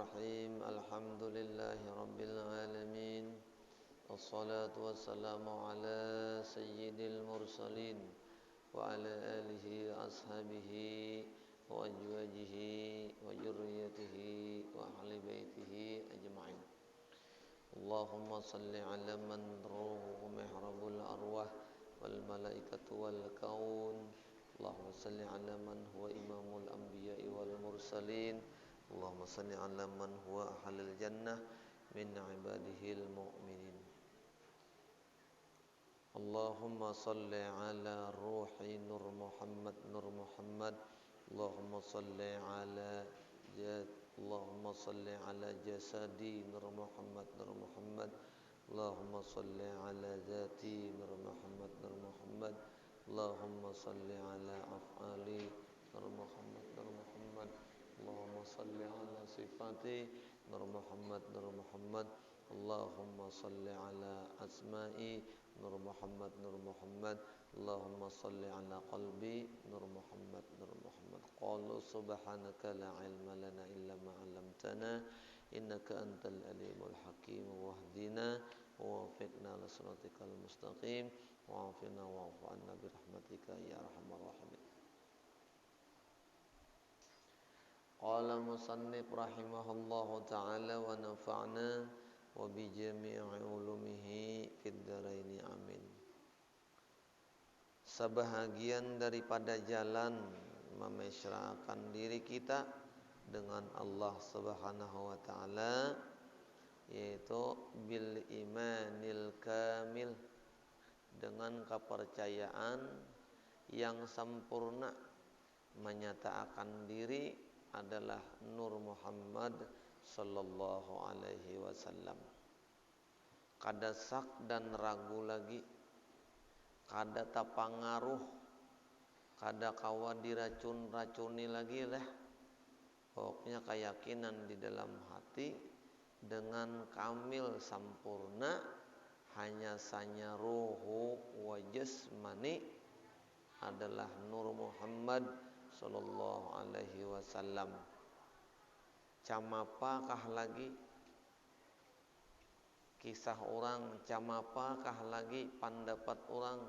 Bismillahirrahmanirrahim. Alhamdulillahirabbil alamin. Wassalatu wassalamu ala sayyidil mursalin wa ala alihi wa ashabihi wa azwajihi wa dzurriyyatihi wa ahli baitihi ajma'in. Allahumma salli ala man ruhu mihrabul arwah wal malaikatu wal kaun. Allahumma salli ala man huwa imamul anbiya'i wal mursalin. Allahumma salli ala man huwa ahlul jannah min ibadihil mu'minin. Allahumma salli ala ruhi Nur Muhammad Allahumma salli ala jasadi Nur Muhammad Allahumma salli ala zati Nur Muhammad Allahumma salli ala af'ali Nur Muhammad Allahumma salli ala sifati Nur Muhammad Allahumma salli ala asma'i Nur Muhammad Allahumma salli ala qalbi Nur Muhammad Qalu subhanaka la ilma lana illa ma 'allamtana innaka antal alimul hakim wahdina wa waffiqna ila siratikal mustaqim wa 'afina wa'fu 'anna bi rahmatika ya arhamar rahimin. Qala musannif rahimahullahu ta'ala wa nafa'na wa bi jami'i ulumihi fid dharaini amin. Sebahagian daripada jalan memesrakan diri kita dengan Allah Subhanahu wa taala yaitu bil imanil kamil, dengan kepercayaan yang sempurna, menyatakan diri adalah Nur Muhammad sallallahu alaihi wasallam. Kada sak dan ragu lagi, kada tapangaruh, kada kawa diracun-racuni lagi lah. Pokoknya keyakinan di dalam hati dengan kamil sempurna, hanya sanya ruhu wa jasmani adalah Nur Muhammad sallallahu alaihi wasallam. Camapakah lagi kisah orang, camapakah lagi pendapat orang,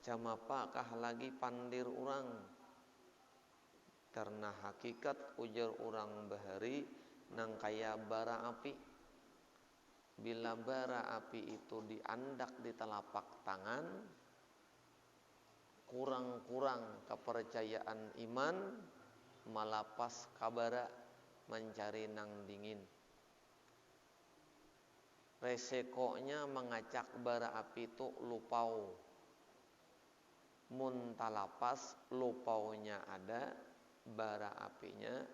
camapakah lagi pandir orang. Karena hakikat ujar orang bahari nang kaya bara api. Bila bara api itu diandak di telapak tangan, kurang-kurang kepercayaan iman, malapas kabara mencari nang dingin. Resikonya mengacak bara api itu lupau. Mun talapas lupaunya ada, bara apinya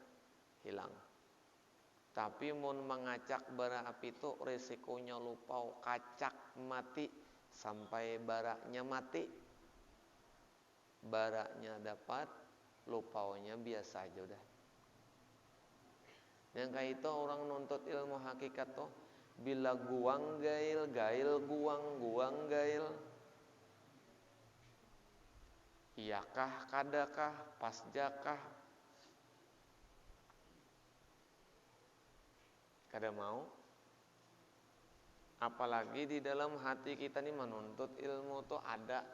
hilang. Tapi mun mengacak bara api itu resikonya lupau, kacak mati sampai baraknya mati. Baraknya dapat, lupaunya biasa aja udah. Yang kayak itu orang nuntut ilmu hakikat tuh, bila guang gail, gail guang, guang gail. Iyakah, kadakah, pasjakah, kada mau. Apalagi di dalam hati kita nih menuntut ilmu tuh ada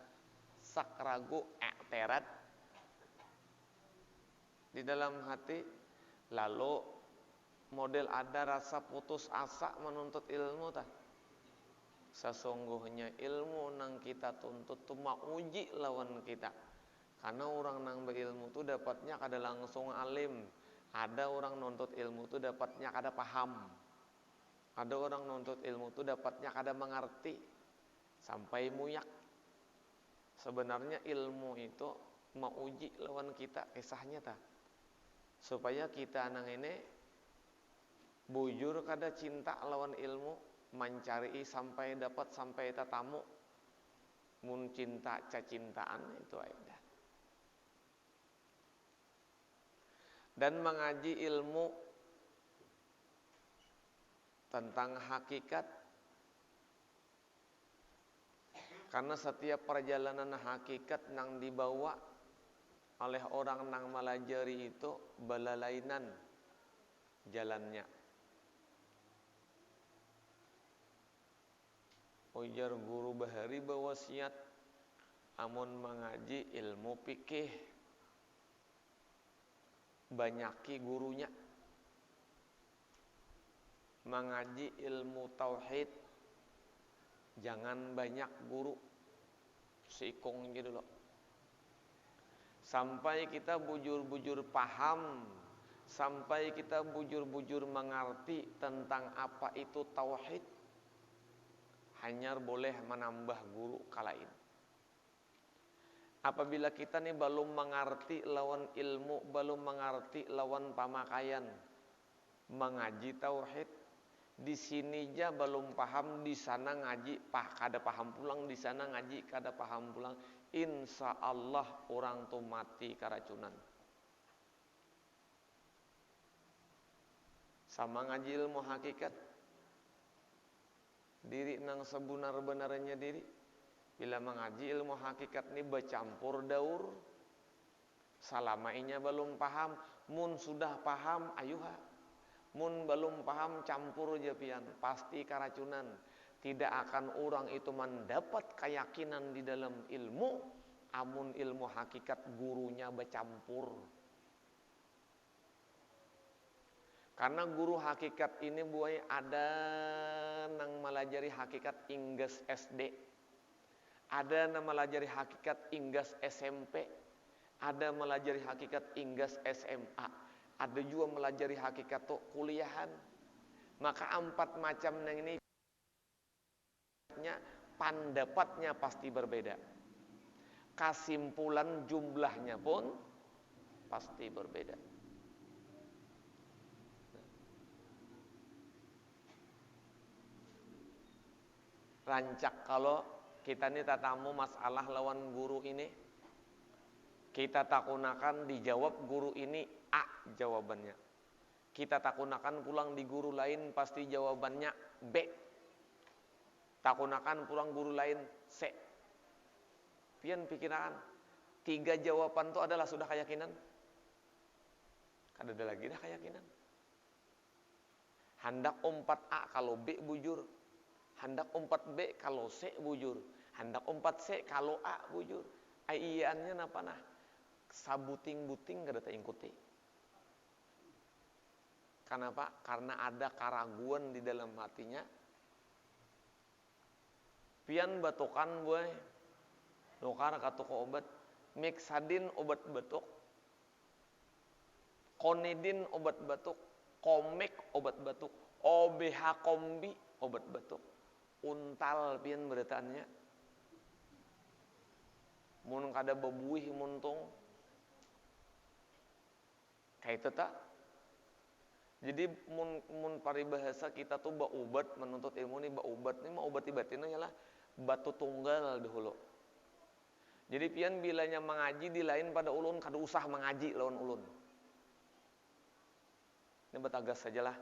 sak ragu i'tirad di dalam hati, lalu model ada rasa putus asa menuntut ilmu tah. Sesungguhnya ilmu nang kita tuntut tuh mauji lawan kita. Karena orang nang berilmu tuh dapatnya kada langsung alim. Ada orang nuntut ilmu tuh dapatnya kada paham. Ada orang nuntut ilmu tuh dapatnya kada mengerti sampai muyak. Sebenarnya ilmu itu mauji lawan kita, kisahnya tah. Supaya kita nang ini bujur kada cinta lawan ilmu, mencari sampai dapat sampai tatamu. Mun cinta cacintaan itu aja. Dan mengaji ilmu tentang hakikat, karena setiap perjalanan hakikat nang dibawa oleh orang nang melajari itu belalainan jalannya. Ujar guru bahari bewasiat amun mengaji ilmu fikih banyaki gurunya, mengaji ilmu tauhid jangan banyak guru, sikong gitu loh. Sampai kita bujur-bujur paham, sampai kita bujur-bujur mengerti tentang apa itu tauhid, hanya boleh menambah guru kalain. Apabila kita nih belum mengerti lawan ilmu, belum mengerti lawan pamakaian, mengaji tauhid, di sini aja belum paham, di sana ngaji kada paham pulang, di sana ngaji kada paham pulang, insya Allah orang tuh mati keracunan. Sama ngaji ilmu hakikat, diri nang sebenar-benarnya diri. Bila mengaji ilmu hakikat ini bercampur daur, salamainya belum paham, mun sudah paham ayuha, mun belum paham campur aja pian, pasti keracunan. Tidak akan orang itu mendapat keyakinan di dalam ilmu, amun ilmu hakikat gurunya bercampur. Karena guru hakikat ini buai ada nang melajari hakikat ingges SD, ada yang melajari hakikat ingges SMP, ada melajari hakikat ingges SMA, ada juga melajari hakikat tuh kuliahan. Maka 4 macam yang ini pendapatnya pasti berbeda, kesimpulan jumlahnya pun pasti berbeda. Rancak kalau kita ini tatamu masalah lawan guru ini, kita takunakan dijawab guru ini A jawabannya, kita takunakan pulang di guru lain pasti jawabannya B, takunakan pulang guru lain C. Pian pikiran 3 jawaban itu adalah sudah keyakinan, kada ada lagi dah keyakinan. Hendak 4A kalau B bujur, hendak 4B kalau C bujur, hendak 4C kalau A bujur. Aiannya napa nah? Sabuting-buting kada taingkuti. Kenapa? Karena ada keraguan di dalam hatinya. Pian batukan boy, nukar katuk obat, mixadin obat batuk, konidin obat batuk, komik obat batuk, OBH kombi obat batuk. Untal pian beritaannya, mun kada bebuih muntung, kayak itu tak. Jadi mun paribahasa kita tuh baubat menuntut ilmu nih, baubat nih mau obat batin ialah batu tunggal dahulu. Jadi pian bilanya mengaji di lain pada ulun, kada usah mengaji lawan ulun. Ini betagas sajalah.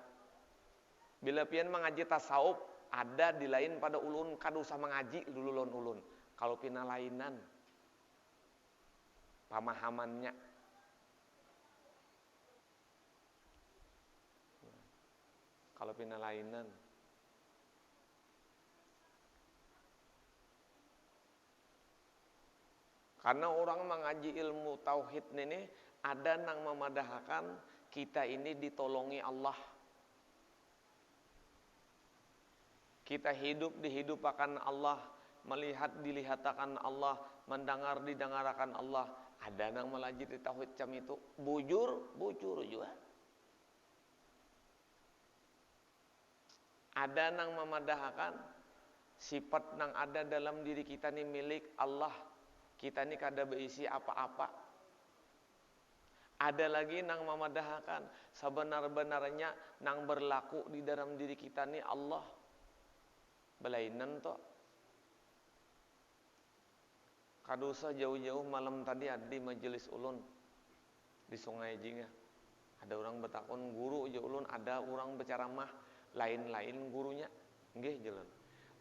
Bila pian mengaji tasawuf, ada di lain pada ulun, kada usah mengaji dulu lawan ulun. Kalau pina lainan pemahamannya. Kalau pina lainan. Karena orang mengaji ilmu tauhid ini ada nang memadahkan kita ini ditolongi Allah. Kita hidup dihidupakan Allah, melihat dilihatakan Allah, mendengar didengarakan Allah. Ada nang melajari tauhid cam itu bujur juga. Ada nang memadahkan sifat nang ada dalam diri kita ini milik Allah. Kita ini kada berisi apa-apa. Ada lagi nang memadahkan sebenar-benarnya nang berlaku di dalam diri kita ini Allah. Belainan toh. Kadosa jauh-jauh malam tadi ada di majelis ulun di Sungai Jingah. Ada orang bertakon guru aja ulun, ada orang berceramah lain-lain gurunya. Nggih jalan.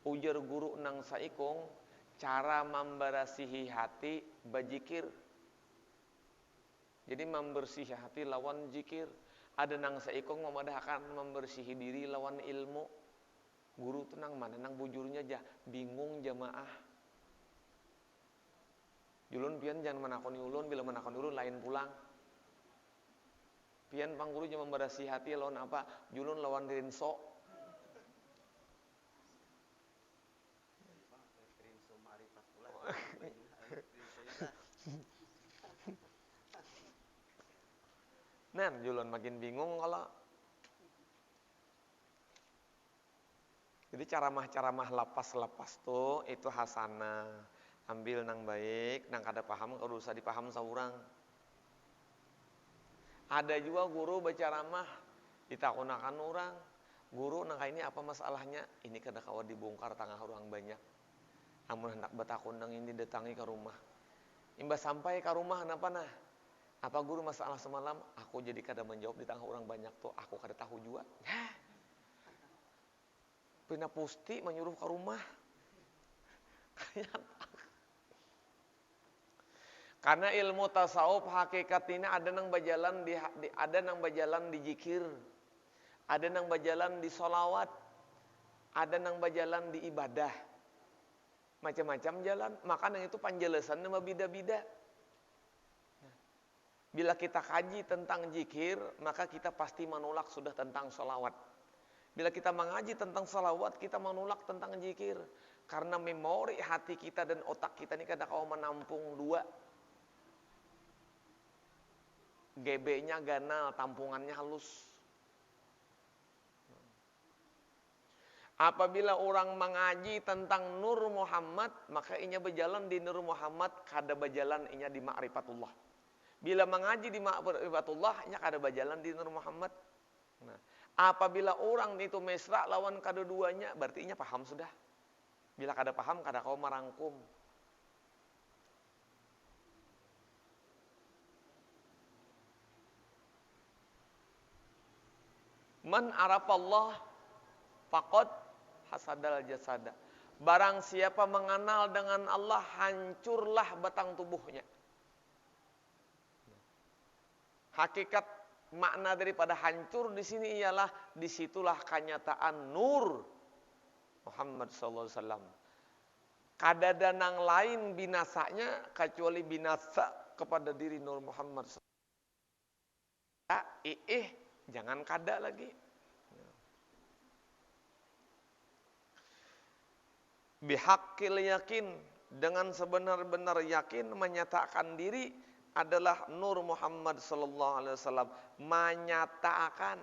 Ujar guru nang saikong cara membersihi hati bajikir. Jadi membersihi hati lawan jikir. Ada nang saikong memadahkan membersihi diri lawan ilmu. Guru tenang mana nang bujurnya aja, bingung jamaah. Julun pian jangan menakoni ulun, bila menakoni ulun lain pulang. Pian pang guru jangan memberasi hati lawan apa? Julun lawan rinso. Nah, julun makin bingung kalau jadi ceramah-ceramah lapas-lapas tuh itu hasanah. Ambil nang baik, nang kada paham kalau usah dipaham saurang. Ada juga guru berceramah ditakunakan orang. Guru nang ini apa masalahnya? Ini kada kawa dibongkar tangah orang banyak. Amun hendak batakun nang ini datangi ke rumah. Imbas sampai ke rumah kenapa nah? Apa guru masalah semalam? Aku jadi kada menjawab di tengah orang banyak tuh. Aku kada tahu juga. Pina pusti menyuruh ke rumah. Karena ilmu tasawuf hakikat ini ada nang berjalan ada nang berjalan di zikir, ada nang berjalan di solawat, ada nang berjalan di ibadah, macam-macam jalan. Maka nang itu panjelasannya beda-beda. Bila kita kaji tentang zikir, maka kita pasti menolak sudah tentang solawat. Bila kita mengaji tentang salawat, kita menolak tentang zikir. Karena memori hati kita dan otak kita ini kadang kau menampung dua. GB-nya ganal, tampungannya halus. Apabila orang mengaji tentang Nur Muhammad, maka inya berjalan di Nur Muhammad, kada berjalan inya di Ma'rifatullah. Bila mengaji di Ma'rifatullah, inya kada berjalan di Nur Muhammad. Nah, apabila orang itu mesra lawan kedua-duanya, berarti inya paham sudah. Bila kada paham, kada kau merangkum. Man arafallah faqad hasadal jasada. Barang siapa mengenal dengan Allah, hancurlah batang tubuhnya. Hakikat makna daripada hancur di sini ialah disitulah kenyataan nur Muhammad sallallahu alaihi wasallam. Kada ada nang lain binasanya kecuali binasa kepada diri Nur Muhammad sallallahu alaihi wasallam. Jangan kada lagi. Bihaqqil yakin, dengan sebenar-benar yakin menyatakan diri adalah Nur Muhammad sallallahu alaihi wasallam, menyatakan.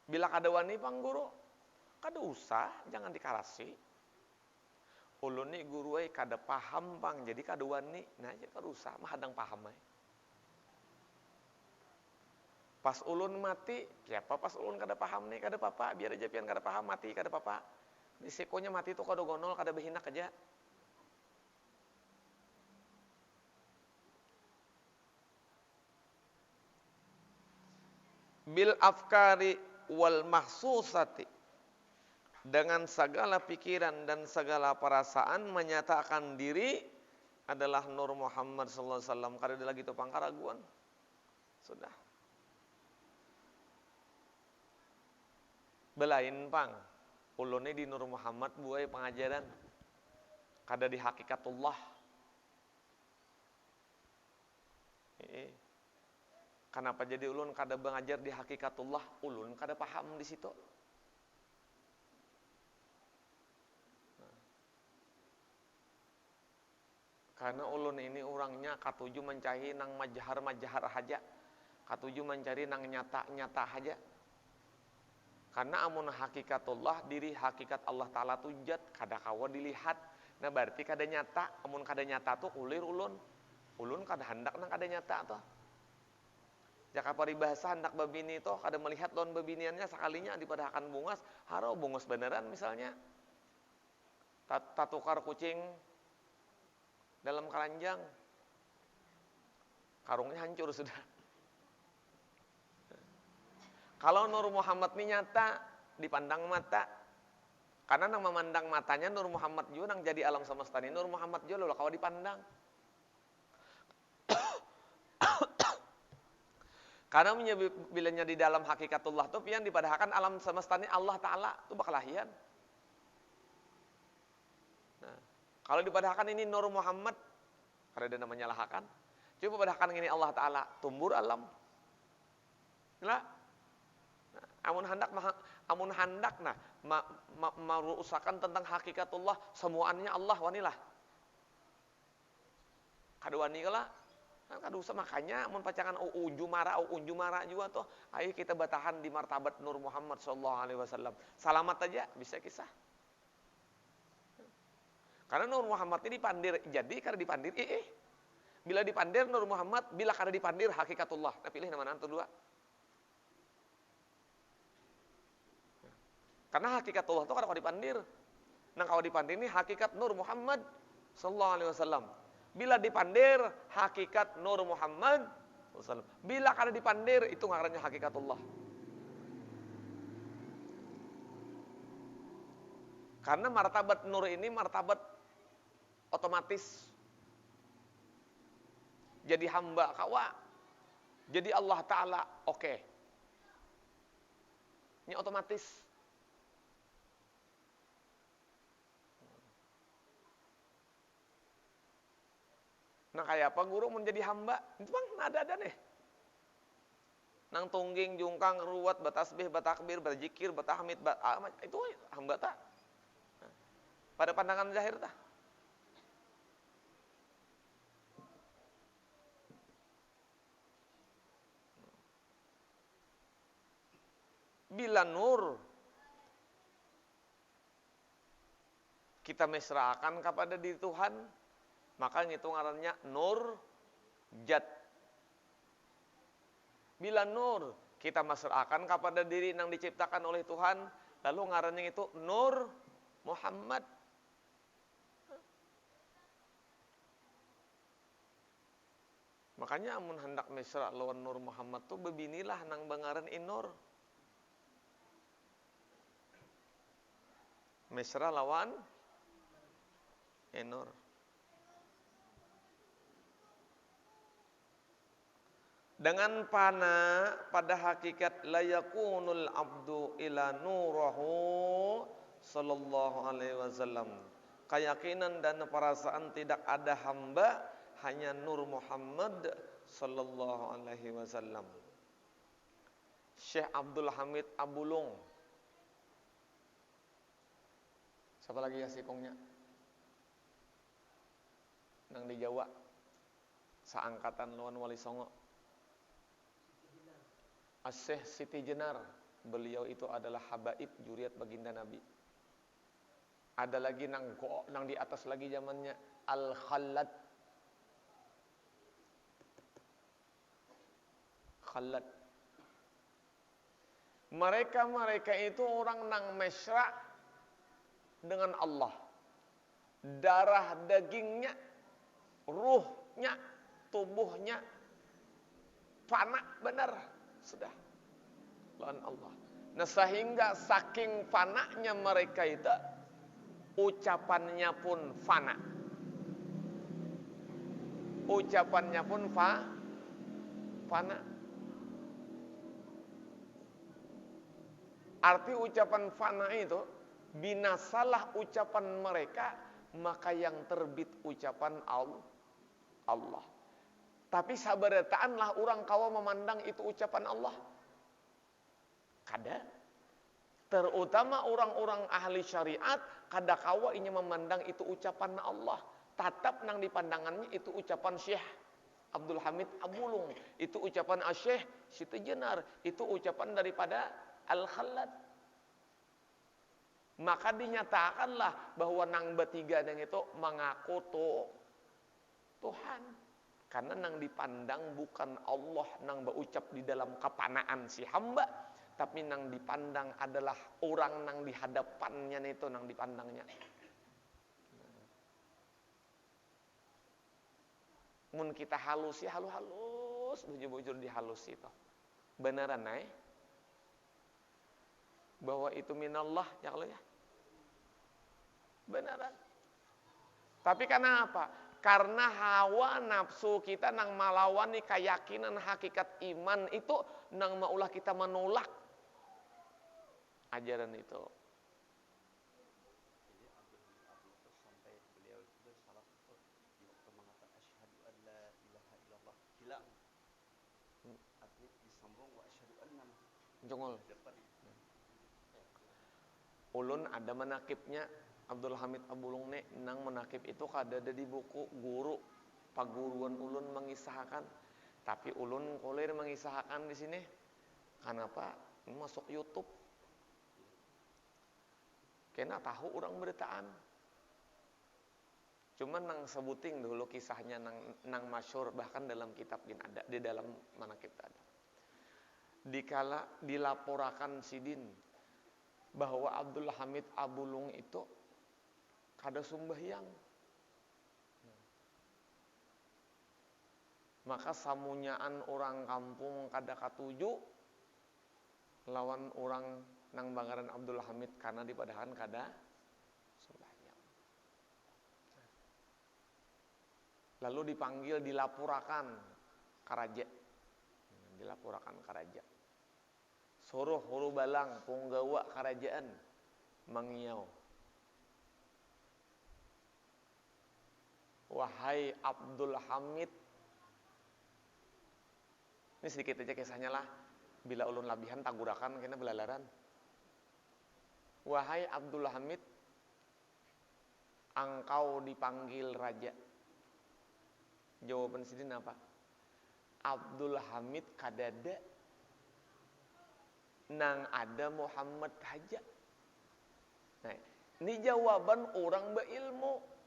Bila kada wani pang guru, kada usah, jangan dikarasi. Ulun ni guru ai kada paham pang, jadi kada wani. Nah, ya kada usah, mah hadang paham ai. Pas ulun mati, siapa pas ulun kada paham nih, kada apa-apa, biar aja pian kada paham mati, kada apa-apa. Risikonya mati itu kada gonol, kada behinak aja. Bil afkari wal mahsusati, dengan segala pikiran dan segala perasaan menyatakan diri adalah Nur Muhammad sallallahu alaihi wasallam. Kada ada lagi topang karaguan. Sudah. Belain pang, ulun di Nur Muhammad buai pengajaran kada di hakikatullah. Kenapa jadi ulun kada mengajar di hakikatullah? Ulun kada paham di situ. Karena ulun ini orangnya katuju mencari nang majahar haja, katuju mencari nang nyata haja. Karena amun hakikatullah, diri hakikat Allah Ta'ala tujat, kada kawa dilihat. Nah berarti kada nyata, amun kada nyata tuh ulir ulun. Ulun kada hendak nang kada nyata tuh. Jaka paribahasa hendak babini tuh kada melihat lawan babiniannya sekalinya daripada akan bungas, haro bungas beneran misalnya. Tatukar kucing dalam keranjang, karungnya hancur sudah. Kalau Nur Muhammad ini nyata, dipandang mata, Karena nang memandang matanya Nur Muhammad juga nang jadi alam semesta ini Nur Muhammad juga loh kalau dipandang. Karena bilanya di dalam hakikatullah tuh yang dipadahkan alam semesta ini Allah Ta'ala tuh bakal lahian. Nah, kalau dipadahkan ini Nur Muhammad, karena dia namanya lahakan, coba padahkan ini Allah Ta'ala, tumbur alam. Nah, amun handak nah merusakan tentang hakikatullah semuanya Allah wanilah. Kaduani kala kadu makanya mun pacangan unju mara juga tuh ayo kita batahan di martabat Nur Muhammad sallallahu alaihi wasallam. Salamat aja bisa kisah. Karena Nur Muhammad ini dipandir jadi karena dipandir bila dipandir Nur Muhammad, bila karena dipandir hakikatullah. Nah pilih nama nanti dua. Karena hakikatullah itu kalau dipandir. Nah kalau dipandir ini hakikat Nur Muhammad sallallahu alaihi wasallam. Bila dipandir hakikat Nur Muhammad sallallahu. Bila kada dipandir itu ngarannya hakikatullah. Karena martabat nur ini martabat otomatis. Jadi hamba kawa. Jadi Allah Ta'ala oke. Ini otomatis. Nah kayak apa guru menjadi hamba? Itu bang ada nih. Nang tungging, jungkang, ruwat, batasbih, batakbir, berzikir, batahmid, itu hamba tak? Nah, pada pandangan zahir tak? Bila nur kita mesraakan kepada diri Tuhan, maka itu ngarannya nur jat. Bila nur kita mesraakan kepada diri yang diciptakan oleh Tuhan, lalu ngarannya itu Nur Muhammad. Makanya amun hendak mesra lawan Nur Muhammad tuh bebinilah nang bangaran inur. Mesra lawan inur. Dengan pana pada hakikat layakunul abdu ila nurahu sallallahu alaihi wasallam. Keyakinan dan perasaan tidak ada hamba, hanya Nur Muhammad sallallahu alaihi wasallam. Syekh Abdul Hamid Abulung. Siapa lagi ya sikongnya? Nang di Jawa. Saangkatan lawan Wali Songo. Syekh Siti Jenar, beliau itu adalah habaib juriat baginda Nabi. Ada lagi nang di atas lagi zamannya Al-Khallad. Khallad. Mereka itu orang nang mesra dengan Allah. Darah dagingnya, ruhnya, tubuhnya fana benar. Sudah lawan Allah. Nah sehingga saking fananya mereka itu ucapannya pun fana. Ucapannya pun fana. Arti ucapan fana itu binasalah ucapan mereka, maka yang terbit ucapan Allah. Tapi sabaretaanlah orang kawa memandang itu ucapan Allah. Kada. Terutama orang-orang ahli syariat, kada kawa ini memandang itu ucapan Allah. Tatap nang dipandangannya itu ucapan Syekh Abdul Hamid Abulung. Itu ucapan Syekh Siti Jenar. Itu ucapan daripada Al-Khallad. Maka dinyatakanlah bahwa nang bertiga yang itu mengaku Tuhan. Karena nang dipandang bukan Allah nang berucap di dalam kepanaan si hamba, tapi nang dipandang adalah orang nang dihadapannya itu nang dipandangnya. Mun kita halus ya halus, bujur-bujur dihalus itu. Beneran bahwa itu minallah ya Allah ya. Beneran. Tapi karena apa? Karena hawa nafsu kita nang malawan nih keyakinan hakikat iman itu nang maulah kita menolak ajaran itu. Jadi Abdul itu sampai beliau itu bersalah itu di waktu mengatakan asyhadu an la ilaha illallah hilang. Artinya disambung wa asyhadu anna. Jongol. Depan. Ulun ada menakibnya Abdul Hamid Abulung nang menakib itu kada ada di buku guru paguruan ulun mengisahkan, tapi ulun koler mengisahkan di sini. Kenapa? Masuk YouTube. Kena tahu orang beritaan. Cuman nang sebuting dulu kisahnya nang masyhur bahkan dalam kitab gin ada di dalam manakib ada. Dikala dilaporakan sidin bahwa Abdul Hamid Abulung itu kada sumbahyang. Maka samunyaan orang kampung kada katuju lawan orang nang bangaran Abdul Hamid karena dipadahan kada sumbahyang. Lalu dipanggil dilaporakan ka raja. Dilaporakan ka raja. Suruh huru balang punggawa kerajaan mangiau. Wahai Abdul Hamid. Ini sedikit aja kisahnya lah. Bila ulun labihan tagurakan kena belalaran. Wahai Abdul Hamid, engkau dipanggil raja. Jawaban sidin apa? Abdul Hamid kadada nang ada Muhammad haja. Nah, ini jawaban orang berilmu.